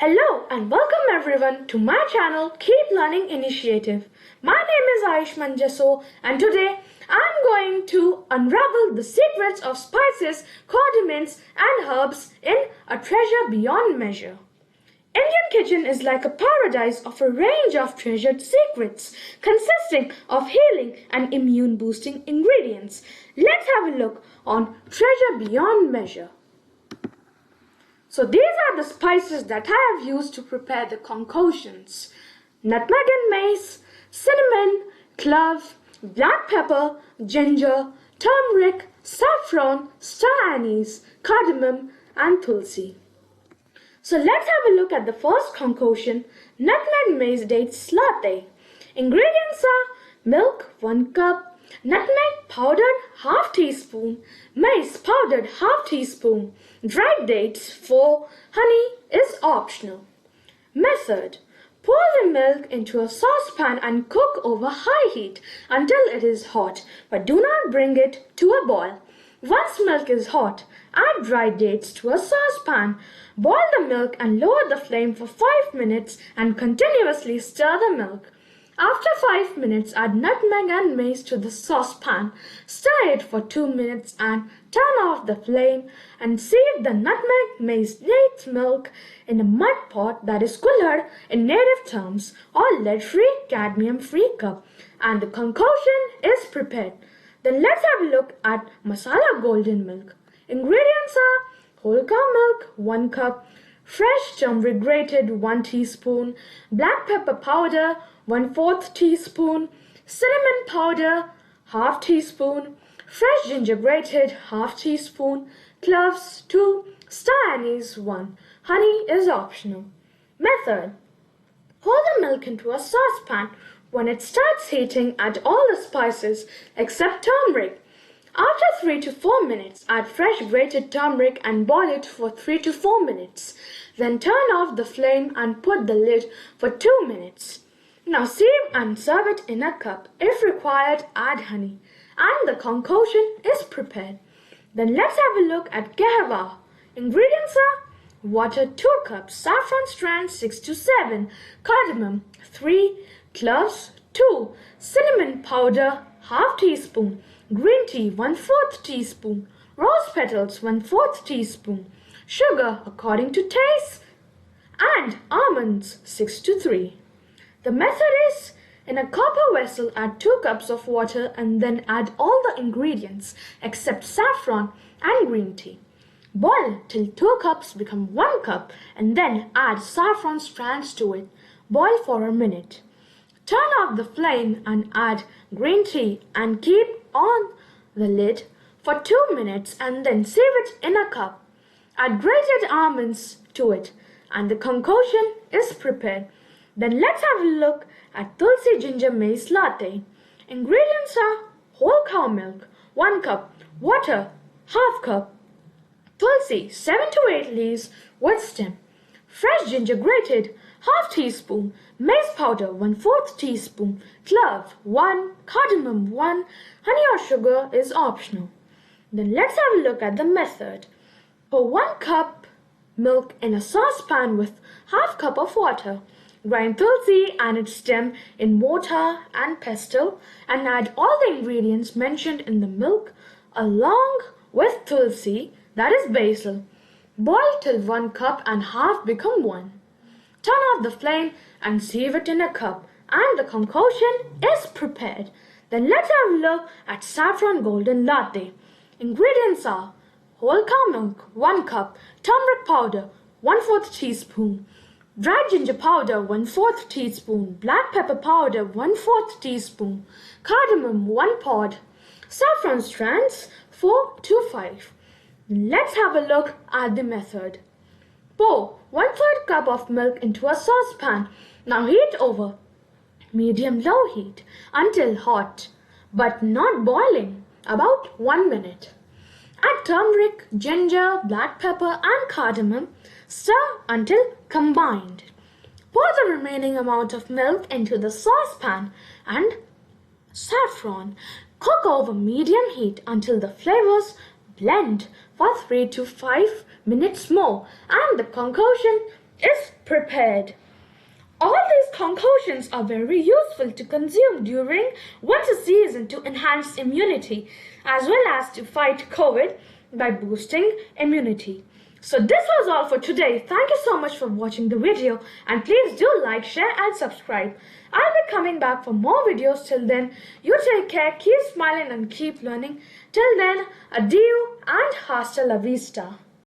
Hello and welcome everyone to my channel Keep Learning Initiative. My name is Ayushman Jasso and today I'm going to unravel the secrets of spices, condiments and herbs in A Treasure Beyond Measure. Indian kitchen is like a paradise of a range of treasured secrets consisting of healing and immune boosting ingredients. Let's have a look on Treasure Beyond Measure. So these are the spices that I have used to prepare the concoctions: nutmeg and mace, cinnamon, clove, black pepper, ginger, turmeric, saffron, star anise, cardamom and tulsi. So let's have a look at the first concoction, nutmeg maize dates latte. Ingredients are milk 1 cup, nutmeg powdered half teaspoon, mace powdered half teaspoon, dried dates 4, honey is optional. Method: pour the milk into a saucepan and cook over high heat until it is hot, but do not bring it to a boil. Once milk is hot, add dried dates to a saucepan. Boil the milk and lower the flame for 5 minutes and continuously stir the milk. After 5 minutes, add nutmeg and mace to the saucepan. Stir it for 2 minutes and turn off the flame and sieve the nutmeg mace dates milk in a mud pot that is cooler in native terms or lead-free, cadmium-free cup, and the concoction is prepared. Then let's have a look at masala golden milk. Ingredients are whole cow milk 1 cup, fresh turmeric grated 1 teaspoon, black pepper powder 1/4 teaspoon, cinnamon powder half teaspoon, fresh ginger grated half teaspoon, cloves 2, star anise 1. Honey is optional. Method: pour the milk into a saucepan. When it starts heating, add all the spices except turmeric. After 3 to 4 minutes, add fresh grated turmeric and boil it for 3 to 4 minutes. Then turn off the flame and put the lid for 2 minutes. Now sieve and serve it in a cup. If required, add honey. And the concoction is prepared. Then let's have a look at Gerava. Ingredients are water 2 cups, saffron strands 6 to 7, cardamom 3, cloves 2, cinnamon powder half teaspoon, green tea 1/4 teaspoon, rose petals 1/4 teaspoon, sugar according to taste, and almonds 6 to 3. The method is: in a copper vessel, add 2 cups of water and then add all the ingredients except saffron and green tea. Boil till 2 cups become 1 cup and then add saffron strands to it. Boil for a minute. Turn off the flame and add green tea and keep on the lid for 2 minutes and then sieve it in a cup. Add grated almonds to it and the concoction is prepared. Then let's have a look at Tulsi ginger mace latte. Ingredients are whole cow milk 1 cup, water half cup, tulsi 7 to 8 leaves with stem, fresh ginger grated half teaspoon, mace powder 1/4 teaspoon, clove 1, cardamom 1, honey or sugar is optional. Then let's have a look at the method. Pour 1 cup milk in a saucepan with half cup of water. Grind tulsi and its stem in mortar and pestle and add all the ingredients mentioned in the milk along with tulsi, that is basil. Boil till 1 cup and half become 1. Turn off the flame and sieve it in a cup and the concoction is prepared. Then let's have a look at saffron golden latte. Ingredients are whole cow milk 1 cup, turmeric powder 1/4 teaspoon, dried ginger powder 1/4 teaspoon, black pepper powder 1/4 teaspoon, cardamom 1 pod, saffron strands 4 to 5. Let's have a look at the method. Pour 1/3 cup of milk into a saucepan. Now heat over medium-low heat until hot, but not boiling, about 1 minute. Add turmeric, ginger, black pepper and cardamom. Stir until combined. Pour the remaining amount of milk into the saucepan and saffron. Cook over medium heat until the flavors blend for 3 to 5 minutes more and the concoction is prepared. All these concoctions are very useful to consume during winter season to enhance immunity as well as to fight COVID by boosting immunity. So this was all for today. Thank you so much for watching the video and please do like, share and subscribe. I'll be coming back for more videos. Till then, you take care, keep smiling and keep learning. Till then, adieu and hasta la vista.